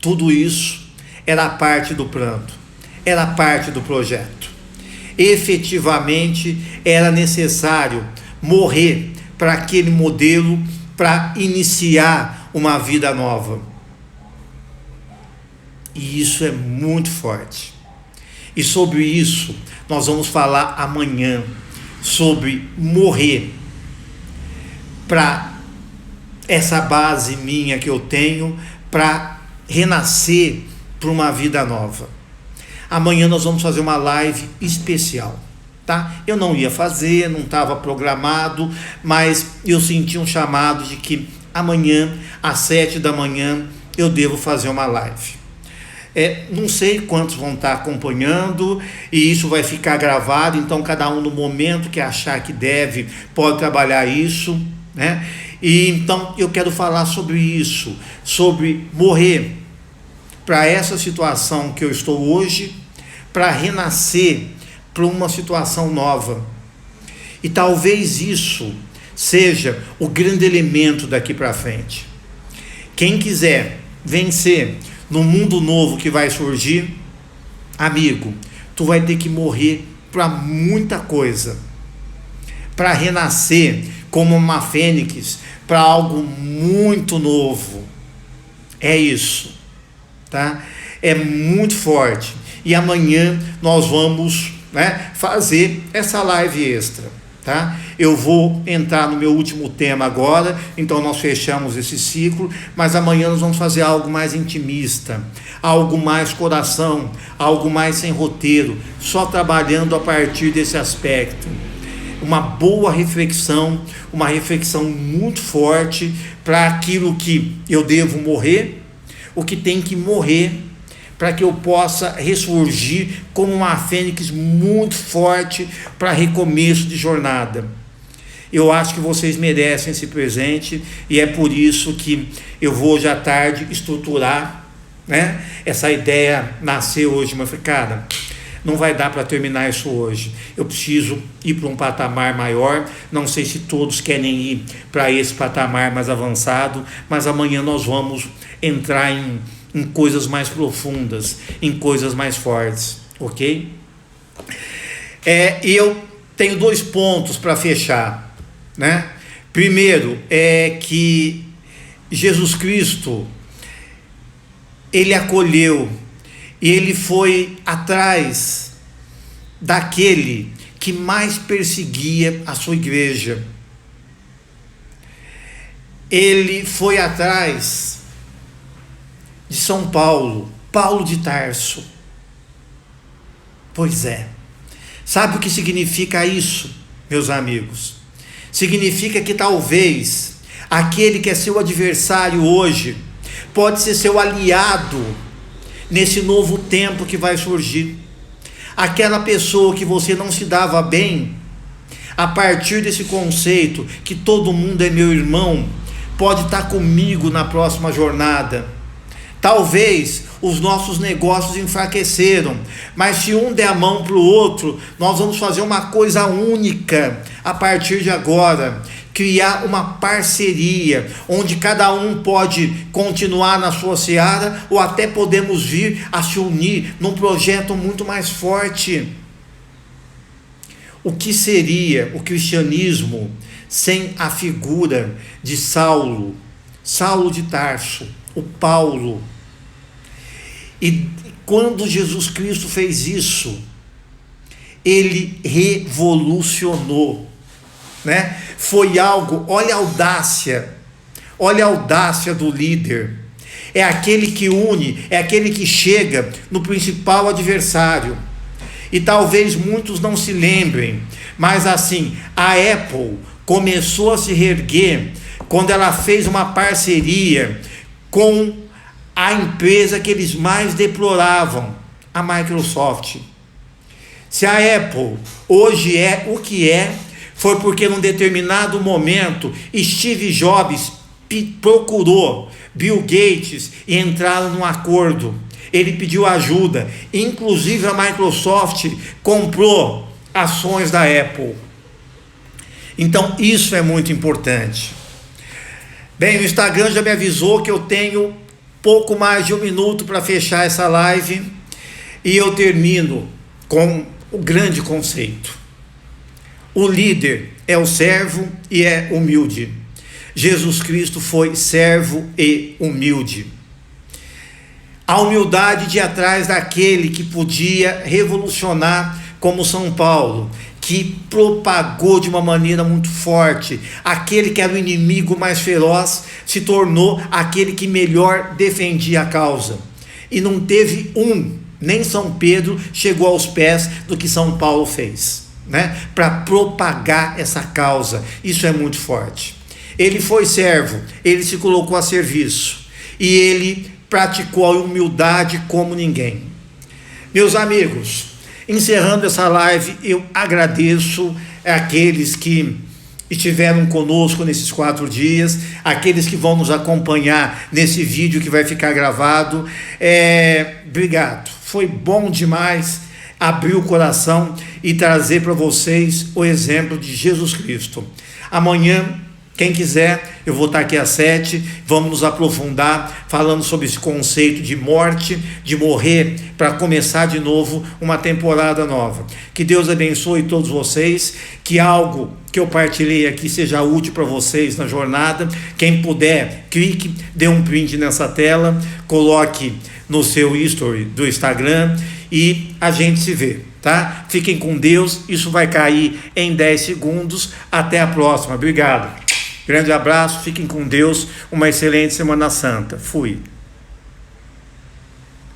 tudo isso era parte do plano, era parte do projeto. Efetivamente era necessário morrer para aquele modelo, para iniciar uma vida nova. E isso é muito forte. E sobre isso nós vamos falar amanhã, sobre morrer para essa base minha que eu tenho, para renascer para uma vida nova. Amanhã nós vamos fazer uma live especial, tá? Eu não ia fazer, não estava programado, mas eu senti um chamado de que amanhã, às 7 da manhã, eu devo fazer uma live. Não sei quantos vão estar acompanhando, e isso vai ficar gravado, então cada um no momento que achar que deve, pode trabalhar isso, né? E então eu quero falar sobre isso, sobre morrer para essa situação que eu estou hoje, para renascer para uma situação nova. E talvez isso seja o grande elemento daqui para frente. Quem quiser vencer no mundo novo que vai surgir, amigo, tu vai ter que morrer para muita coisa, para renascer como uma fênix, para algo muito novo. É isso, tá? É muito forte. E amanhã nós vamos, né, fazer essa live extra, tá? Eu vou entrar no meu último tema agora, então nós fechamos esse ciclo, mas amanhã nós vamos fazer algo mais intimista, algo mais coração, algo mais sem roteiro, só trabalhando a partir desse aspecto. uma boa reflexão, uma reflexão muito forte para aquilo que eu devo morrer, o que tem que morrer, para que eu possa ressurgir como uma fênix muito forte para recomeço de jornada. Eu acho que vocês merecem esse presente e é por isso que eu vou hoje à tarde estruturar, né? Essa ideia nasceu hoje, mas eu falei, cara, não vai dar para terminar isso hoje. Eu preciso ir para um patamar maior. Não sei se todos querem ir para esse patamar mais avançado, mas amanhã nós vamos entrar em coisas mais profundas, em coisas mais fortes, ok? E eu tenho 2 pontos para fechar, né? Primeiro é que Jesus Cristo, ele acolheu e ele foi atrás daquele que mais perseguia a sua igreja. Ele foi atrás de São Paulo, Paulo de Tarso. Pois é. Sabe o que significa isso, meus amigos? Significa que talvez aquele que é seu adversário hoje pode ser seu aliado nesse novo tempo que vai surgir. Aquela pessoa que você não se dava bem, a partir desse conceito que todo mundo é meu irmão, pode estar comigo na próxima jornada. Talvez os nossos negócios enfraqueceram, mas se um der a mão para o outro, nós vamos fazer uma coisa única a partir de agora. Criar uma parceria, onde cada um pode continuar na sua seara, ou até podemos vir a se unir num projeto muito mais forte. O que seria o cristianismo sem a figura de Saulo de Tarso, o Paulo? E quando Jesus Cristo fez isso, ele revolucionou, né? Foi algo, olha a audácia do líder. É aquele que une, é aquele que chega no principal adversário. E talvez muitos não se lembrem, mas assim, a Apple começou a se reerguer quando ela fez uma parceria com a empresa que eles mais deploravam, a Microsoft. Se a Apple hoje é o que é, foi porque num determinado momento Steve Jobs procurou Bill Gates e entraram num acordo. Ele pediu ajuda, inclusive a Microsoft comprou ações da Apple. Então isso é muito importante. Bem, o Instagram já me avisou que eu tenho pouco mais de 1 minuto para fechar essa live, e eu termino com o grande conceito. O líder é o servo e é humilde. Jesus Cristo foi servo e humilde. A humildade de ir atrás daquele que podia revolucionar, como São Paulo, que propagou de uma maneira muito forte. Aquele que era o inimigo mais feroz se tornou aquele que melhor defendia a causa. E não teve nem São Pedro chegou aos pés do que São Paulo fez, né? Para propagar essa causa. Isso é muito forte. Ele foi servo, ele se colocou a serviço e ele praticou a humildade como ninguém. Meus amigos, encerrando essa live, eu agradeço aqueles que estiveram conosco nesses 4 dias, aqueles que vão nos acompanhar nesse vídeo que vai ficar gravado. Obrigado, foi bom demais abrir o coração e trazer para vocês o exemplo de Jesus Cristo. Amanhã, quem quiser, eu vou estar aqui às 7, vamos nos aprofundar, falando sobre esse conceito de morte, de morrer, para começar de novo uma temporada nova. Que Deus abençoe todos vocês, que algo que eu partilhei aqui seja útil para vocês na jornada. Quem puder, clique, dê um print nessa tela, coloque no seu history do Instagram e a gente se vê, tá? Fiquem com Deus, isso vai cair em 10 segundos. Até a próxima, obrigado. Grande abraço, fiquem com Deus, uma excelente Semana Santa. Fui.